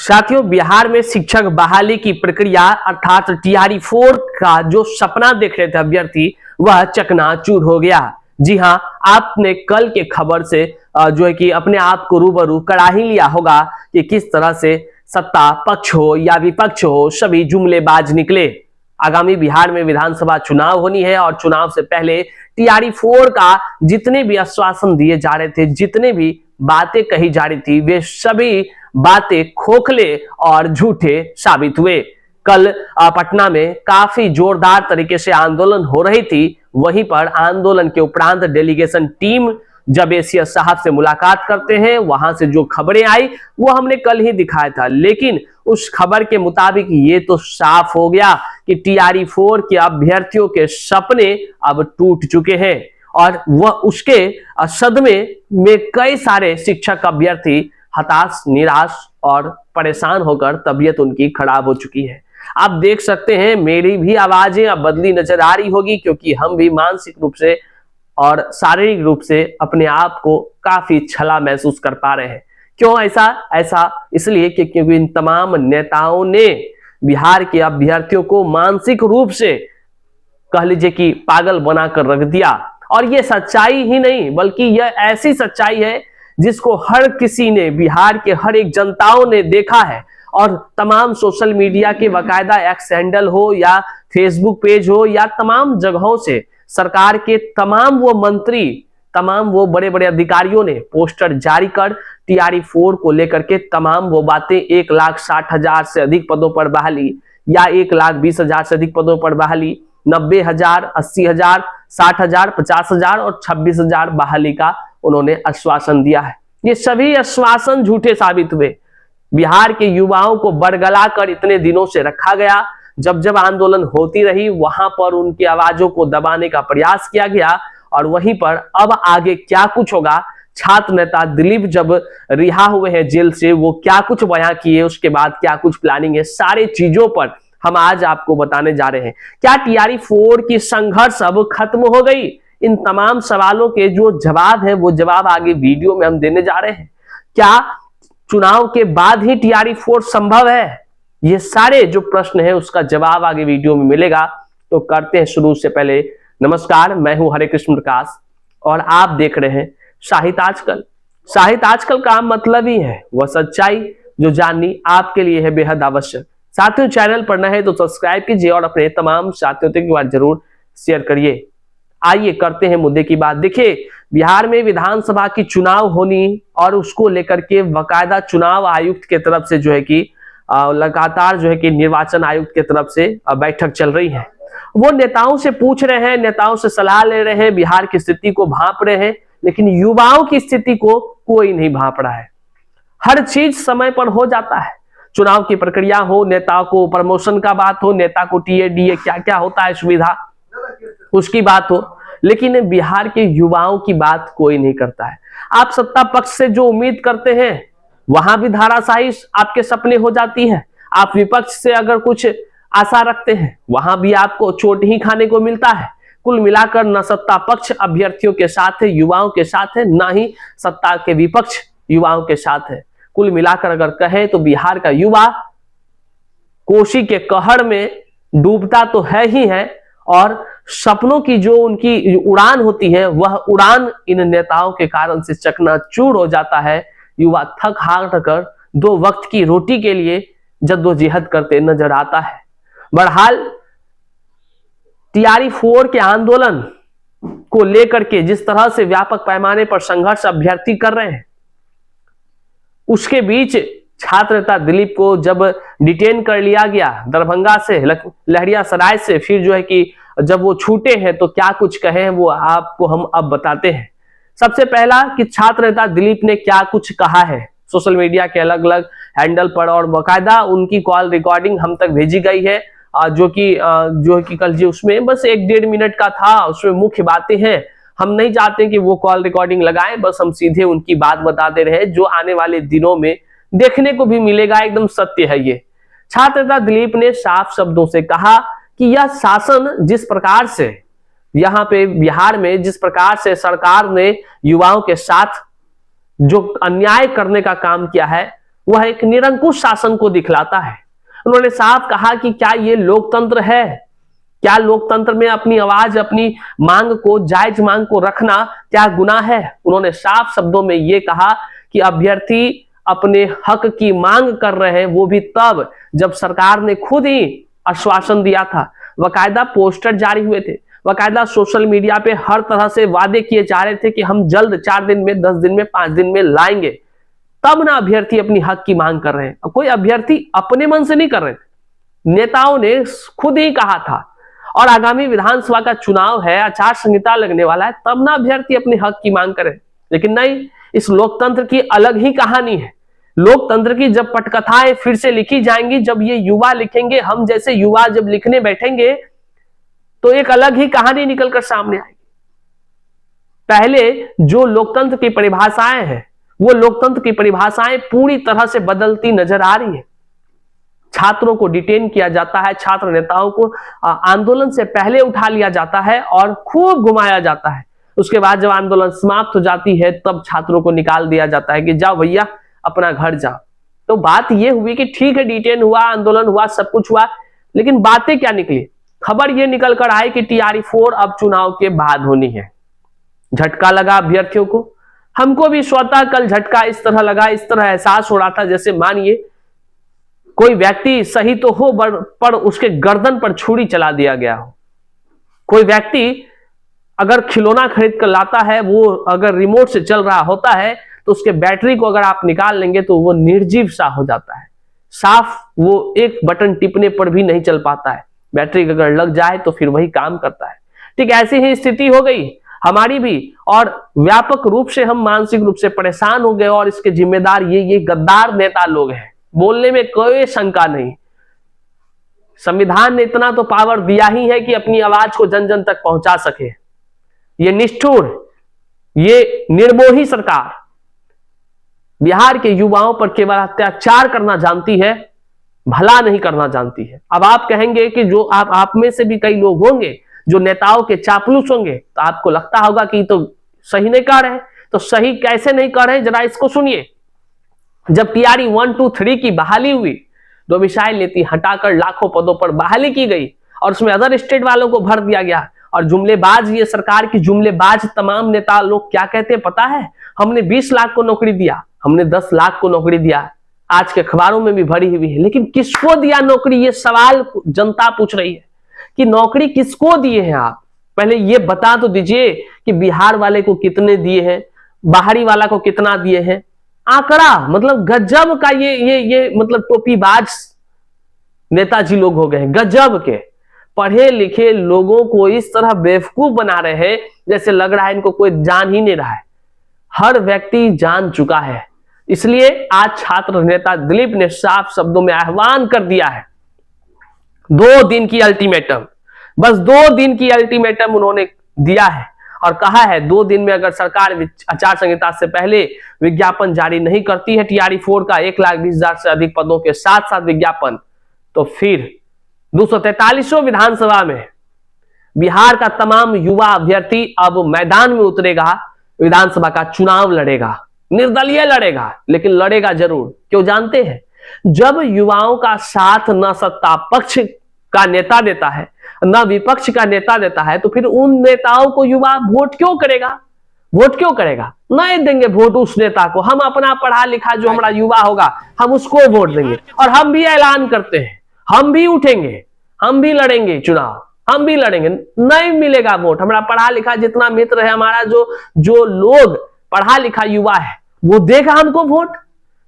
साथियों, बिहार में शिक्षक बहाली की प्रक्रिया अर्थात टीआरई 4 का जो सपना देख रहे थे अभ्यर्थी, वह चकनाचूर हो गया। जी हां, आपने कल के खबर से जो है कि अपने आप को रूबरू करा ही लिया होगा कि किस तरह से सत्ता पक्ष हो या विपक्ष हो, सभी जुमलेबाज निकले। आगामी बिहार में विधानसभा चुनाव होनी है और चुनाव से पहले टीआरई 4 का जितने भी आश्वासन दिए जा रहे थे, जितने भी बातें कही जा रही थी, वे सभी बातें खोखले और झूठे साबित हुए। कल पटना में काफी जोरदार तरीके से आंदोलन हो रही थी। वहीं पर आंदोलन के उपरांत डेलीगेशन टीम जब एसीएस साहब से मुलाकात करते हैं, वहां से जो खबरें आई वो हमने कल ही दिखाया था। लेकिन उस खबर के मुताबिक ये तो साफ हो गया कि टीआरई 4 के अभ्यर्थियों के सपने अब टूट चुके हैं और वह उसके सदमे में कई सारे शिक्षक अभ्यर्थी हताश, निराश और परेशान होकर तबीयत उनकी खराब हो चुकी है। आप देख सकते हैं मेरी भी आवाजें अब बदली नजर आ रही होगी, क्योंकि हम भी मानसिक रूप से और शारीरिक रूप से अपने आप को काफी छला महसूस कर पा रहे हैं। क्यों ऐसा इसलिए कि क्योंकि इन तमाम नेताओं ने बिहार के अभ्यर्थियों को मानसिक रूप से कह लीजिए कि पागल बनाकर रख दिया। और यह सच्चाई ही नहीं, बल्कि यह ऐसी सच्चाई है जिसको हर किसी ने, बिहार के हर एक जनताओं ने देखा है। और तमाम सोशल मीडिया के बाकायदा एक्स हैंडल हो या फेसबुक पेज हो या तमाम जगहों से सरकार के तमाम वो मंत्री, तमाम वो बड़े बड़े अधिकारियों ने पोस्टर जारी कर टीआरई 4 को लेकर के तमाम वो बातें, 1,60,000 से अधिक पदों पर बहाली या 1,20,000 से अधिक पदों पर बहाली, 90,000, 80,000, 60,000, 50,000 और 26,000 बहाली का उन्होंने आश्वासन दिया है। ये सभी आश्वासन झूठे साबित हुए। बिहार के युवाओं को बरगला कर इतने दिनों से रखा गया। जब जब आंदोलन होती रही, वहां पर उनकी आवाजों को दबाने का प्रयास किया गया। और वहीं पर अब आगे क्या कुछ होगा, छात्र नेता दिलीप जब रिहा हुए हैं जेल से, वो क्या कुछ बयां किए, उसके बाद क्या कुछ प्लानिंग है, सारे चीजों पर हम आज आपको बताने जा रहे हैं। क्या टीआरई 4 की संघर्ष अब खत्म हो गई? इन तमाम सवालों के जो जवाब है, वो जवाब आगे वीडियो में हम देने जा रहे हैं। क्या चुनाव के बाद ही टीआरई 4 संभव है? ये सारे जो प्रश्न है उसका जवाब आगे वीडियो में मिलेगा। तो करते हैं शुरू। से पहले नमस्कार, मैं हूं हरे कृष्ण प्रकाश और आप देख रहे हैं साहित्य आजकल। साहित्य आजकल का मतलब ही है वह सच्चाई जो जाननी आपके लिए है बेहद आवश्यक। साथियों, चैनल पर नए हैं तो सब्सक्राइब कीजिए और अपने तमाम साथियों तक बात जरूर शेयर करिए। आइए करते हैं मुद्दे की बात। देखिए, बिहार में विधानसभा की चुनाव होनी और उसको लेकर के बाकायदा चुनाव आयुक्त के तरफ से जो है कि लगातार जो है कि निर्वाचन आयुक्त के तरफ से बैठक चल रही है। वो नेताओं से पूछ रहे हैं, नेताओं से सलाह ले रहे हैं, बिहार की स्थिति को भांप रहे हैं, लेकिन युवाओं की स्थिति को कोई नहीं भांप रहा है। हर चीज समय पर हो जाता है। चुनाव की प्रक्रिया हो, नेता को प्रमोशन का बात हो, नेता को टीए डीए क्या क्या होता है सुविधा, उसकी बात हो, लेकिन बिहार के युवाओं की बात कोई नहीं करता है। आप सत्ता पक्ष से जो उम्मीद करते हैं वहां भी धाराशाही आपके सपने हो जाती है। आप विपक्ष से अगर कुछ आशा रखते हैं, वहां भी आपको चोट ही खाने को मिलता है। कुल मिलाकर न सत्ता पक्ष अभ्यर्थियों के साथ है, युवाओं के साथ है, ना ही सत्ता के विपक्ष युवाओं के साथ है। कुल मिलाकर अगर कहें तो बिहार का युवा कोसी के कहर में डूबता तो है ही है, और सपनों की जो उनकी उड़ान होती है, वह उड़ान इन नेताओं के कारण से चकनाचूर हो जाता है। युवा थक हार कर 2 वक्त की रोटी के लिए जद्दोजहद करते नजर आता है। बहरहाल टीआरई 4 के आंदोलन को लेकर के जिस तरह से व्यापक पैमाने पर संघर्ष अभ्यर्थी कर रहे हैं, उसके बीच छात्र नेता दिलीप को जब डिटेन कर लिया गया दरभंगा से, लहरियासराय से, फिर जो है कि जब वो छूटे हैं तो क्या कुछ कहे वो आपको हम अब बताते हैं। सबसे पहला कि छात्र नेता दिलीप ने क्या कुछ कहा है सोशल मीडिया के अलग अलग हैंडल पर, और बाकायदा उनकी कॉल रिकॉर्डिंग हम तक भेजी गई है, जो कि कल जी उसमें बस 1-1.5 मिनट का था। उसमें मुख्य बातें हैं, हम नहीं चाहते कि वो कॉल रिकॉर्डिंग लगाएं, बस हम सीधे उनकी बात बता दे रहे हैं जो आने वाले दिनों में देखने को भी मिलेगा। एकदम सत्य है ये। छात्र नेता दिलीप ने साफ शब्दों से कहा कि यह शासन जिस प्रकार से यहाँ पे बिहार में जिस प्रकार से सरकार ने युवाओं के साथ जो अन्याय करने का काम किया है, वह एक निरंकुश शासन को दिखलाता है। उन्होंने साफ कहा कि क्या ये लोकतंत्र है? क्या लोकतंत्र में अपनी आवाज, अपनी मांग को, जायज मांग को रखना क्या गुनाह है? उन्होंने साफ शब्दों में यह कहा कि अभ्यर्थी अपने हक की मांग कर रहे हैं, वो भी तब जब सरकार ने खुद ही आश्वासन दिया था। वकायदा पोस्टर जारी हुए थे, वकायदा सोशल मीडिया पे हर तरह से वादे किए जा रहे थे कि हम जल्द 4 दिन में, 10 दिन में, 5 दिन में लाएंगे। तब ना अभ्यर्थी अपनी हक की मांग कर रहे हैं। कोई अभ्यर्थी अपने मन से नहीं कर रहे थे, नेताओं ने खुद ही कहा था। और आगामी विधानसभा का चुनाव है, आचार संहिता लगने वाला है, तब ना अभ्यर्थी अपने हक की मांग करे। लेकिन नहीं, इस लोकतंत्र की अलग ही कहानी है। लोकतंत्र की जब पटकथाएं फिर से लिखी जाएंगी, जब ये युवा लिखेंगे, हम जैसे युवा जब लिखने बैठेंगे, तो एक अलग ही कहानी निकलकर सामने आएगी। पहले जो लोकतंत्र की परिभाषाएं हैं, वो लोकतंत्र की परिभाषाएं पूरी तरह से बदलती नजर आ रही है। छात्रों को डिटेन किया जाता है, छात्र नेताओं को आंदोलन से पहले उठा लिया जाता है और खूब घुमाया जाता है। उसके बाद जब आंदोलन समाप्त हो जाती है, तब छात्रों को निकाल दिया जाता है कि जाओ भैया अपना घर जाओ। तो बात यह हुई कि ठीक है, डिटेन हुआ, आंदोलन हुआ, सब कुछ हुआ, लेकिन बातें क्या निकली? खबर यह निकल कर आई कि TRE 4 अब चुनाव के बाद होनी है। झटका लगा अभ्यर्थियों को, हमको भी स्वतः कल झटका इस तरह लगा, इस तरह एहसास हो रहा था जैसे मानिए कोई व्यक्ति सही तो हो पर उसके गर्दन पर छुरी चला दिया गया हो। कोई व्यक्ति अगर खिलौना खरीद कर लाता है, वो अगर रिमोट से चल रहा होता है, तो उसके बैटरी को अगर आप निकाल लेंगे तो वो निर्जीव सा हो जाता है, साफ वो एक बटन टिपने पर भी नहीं चल पाता है। बैटरी अगर लग जाए तो फिर वही काम करता है। ठीक ऐसी ही स्थिति हो गई हमारी भी, और व्यापक रूप से हम मानसिक रूप से परेशान हो गए। और इसके जिम्मेदार ये गद्दार नेता लोग हैं, बोलने में कोई शंका नहीं। संविधान ने इतना तो पावर दिया ही है कि अपनी आवाज को जन जन तक पहुंचा सके। ये निष्ठुर, ये निर्मोही सरकार बिहार के युवाओं पर केवल अत्याचार करना जानती है, भला नहीं करना जानती है। अब आप कहेंगे कि जो आप में से भी कई लोग होंगे जो नेताओं के चापलूस होंगे, तो आपको लगता होगा कि तो सही नहीं कर रहे। तो सही कैसे नहीं कर रहे, जरा इसको सुनिए। जब TRE 1, 2, 3 की बहाली हुई, डोमिसाइल नीति हटाकर लाखों पदों पर बहाली की गई और उसमें अदर स्टेट वालों को भर दिया गया। और जुमलेबाज, ये सरकार की जुमलेबाज तमाम नेता लोग क्या कहते हैं पता है? हमने 20 लाख को नौकरी दिया, हमने 10 लाख को नौकरी दिया। आज के अखबारों में भी भरी हुई है। लेकिन किसको दिया नौकरी, ये सवाल जनता पूछ रही है कि नौकरी किसको दिए हैं आप? पहले ये बता तो दीजिए कि बिहार वाले को कितने दिए हैं, बाहरी वाला को कितना दिए हैं। आंकड़ा मतलब गजब का ये मतलब टोपीबाज नेताजी लोग हो गए, गजब के। पढ़े लिखे लोगों को इस तरह बेवकूफ बना रहे हैं जैसे लग रहा है इनको कोई जान ही नहीं रहा है। हर व्यक्ति जान चुका है। इसलिए आज छात्र नेता दिलीप ने साफ शब्दों में आह्वान कर दिया है, 2 दिन की अल्टीमेटम, बस 2 दिन की अल्टीमेटम उन्होंने दिया है और कहा है 2 दिन में अगर सरकार आचार संहिता से पहले विज्ञापन जारी नहीं करती है TRE 4 का 1,20,000 से अधिक पदों के साथ साथ विज्ञापन, तो फिर 243वें विधानसभा में बिहार का तमाम युवा अभ्यर्थी अब मैदान में उतरेगा, विधानसभा का चुनाव लड़ेगा, निर्दलीय लड़ेगा, लेकिन लड़ेगा जरूर। क्यों जानते हैं? जब युवाओं का साथ न सत्ता पक्ष का नेता देता है, न विपक्ष का नेता देता है, तो फिर उन नेताओं को युवा वोट क्यों करेगा? वोट क्यों करेगा? नहीं देंगे वोट उस नेता को। हम अपना पढ़ा लिखा जो हमारा युवा होगा, हम उसको वोट देंगे। और हम भी ऐलान करते हैं, हम भी उठेंगे, हम भी लड़ेंगे चुनाव, हम भी लड़ेंगे। नहीं मिलेगा वोट। हमारा पढ़ा लिखा जितना मित्र है, हमारा जो लोग पढ़ा लिखा युवा है, वो देगा हमको वोट।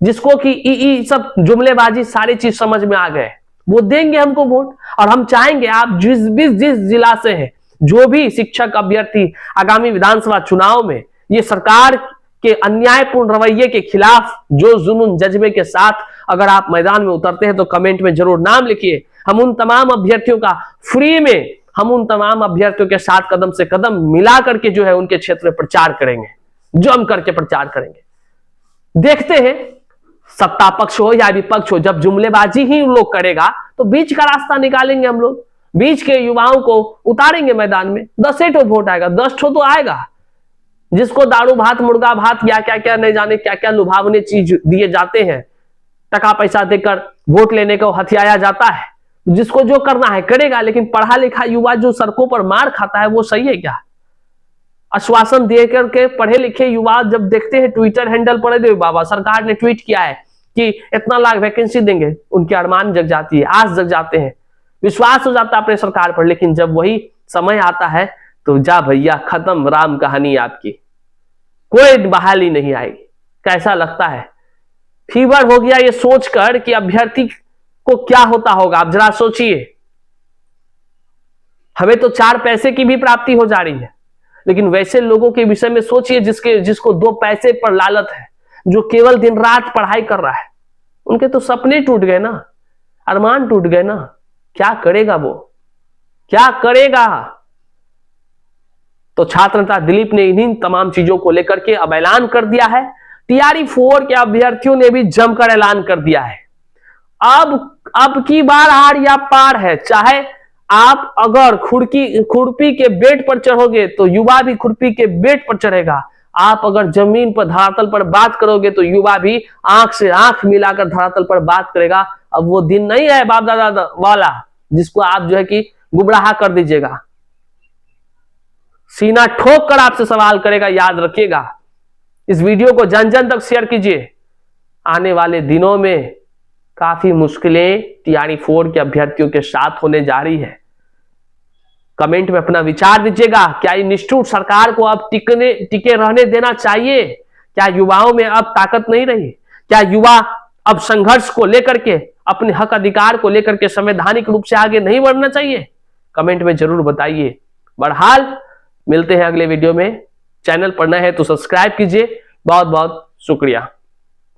जिसको कि सब जुमलेबाजी सारी चीज समझ में आ गए, वो देंगे हमको वोट। और हम चाहेंगे आप जिस जिला से हैं, जो भी शिक्षक अभ्यर्थी आगामी विधानसभा चुनाव में ये सरकार के अन्यायपूर्ण रवैये के खिलाफ जो जुनून जज्बे के साथ अगर आप मैदान में उतरते हैं, तो कमेंट में जरूर नाम लिखिए। हम उन तमाम अभ्यर्थियों का फ्री में, हम उन तमाम अभ्यर्थियों के साथ कदम से कदम मिला करके जो है उनके क्षेत्र में प्रचार करेंगे, जम करके प्रचार करेंगे। देखते हैं सत्ता पक्ष हो या विपक्ष हो, जब जुमलेबाजी ही उन लोग करेगा तो बीच का रास्ता निकालेंगे हम लोग, बीच के युवाओं को उतारेंगे मैदान में। 10 वोट आएगा, 10 तो आएगा। जिसको दारू भात, मुर्गा भात या क्या क्या नहीं जाने क्या क्या लुभावने चीज दिए जाते हैं, टका पैसा देकर वोट लेने को हथियाया जाता है। जिसको जो करना है करेगा, लेकिन पढ़ा लिखा युवा जो सड़कों पर मार खाता है वो सही है क्या? आश्वासन दे करके पढ़े लिखे युवा जब देखते हैं ट्विटर हैंडल पर, दे बाबा सरकार ने ट्वीट किया है कि इतना लाख वैकेंसी देंगे, उनके अरमान जग जाती है, आस जग जाते हैं, विश्वास हो जाता है अपने सरकार पर। लेकिन जब वही समय आता है तो जा भैया, खत्म राम कहानी आपकी, कोई बहाली नहीं आएगी। कैसा लगता है? फीवर हो गया ये सोचकर कि अभ्यर्थी को क्या होता होगा। आप जरा सोचिए, हमें तो 4 पैसे की भी प्राप्ति हो जा रही है, लेकिन वैसे लोगों के विषय में सोचिए जिसको 2 पैसे पर लालच है, जो केवल दिन रात पढ़ाई कर रहा है। उनके तो सपने टूट गए ना, अरमान टूट गए ना। क्या करेगा वो, क्या करेगा? तो छात्र नेता दिलीप ने इन्हीं तमाम चीजों को लेकर के अब ऐलान कर दिया है। टीआरई 4 के अभ्यर्थियों ने भी जमकर ऐलान कर दिया है। अब की बार हार या पार है। चाहे आप अगर खुरपी के बेट पर चढ़ोगे तो युवा भी खुरपी के बेट पर चढ़ेगा। आप अगर जमीन पर धरातल पर बात करोगे तो युवा भी आंख से आंख मिलाकर धरातल पर बात करेगा। अब वो दिन नहीं है बाप दादा वाला जिसको आप जो है कि गुमराह कर दीजिएगा, सीना ठोक कर आपसे सवाल करेगा, याद रखिएगा। इस वीडियो को जन जन तक शेयर कीजिए। आने वाले दिनों में काफी मुश्किलें टीआरई 4 के अभ्यर्थियों के साथ होने जा रही है। कमेंट में अपना विचार दीजिएगा। क्या ये निष्ठुर सरकार को अब टिके रहने देना चाहिए? क्या युवाओं में अब ताकत नहीं रही? क्या युवा अब संघर्ष को लेकर के, अपने हक अधिकार को लेकर के संवैधानिक रूप से आगे नहीं बढ़ना चाहिए? कमेंट में जरूर बताइए। बहरहाल मिलते हैं अगले वीडियो में। चैनल पर नए हैं तो सब्सक्राइब कीजिए। बहुत बहुत शुक्रिया।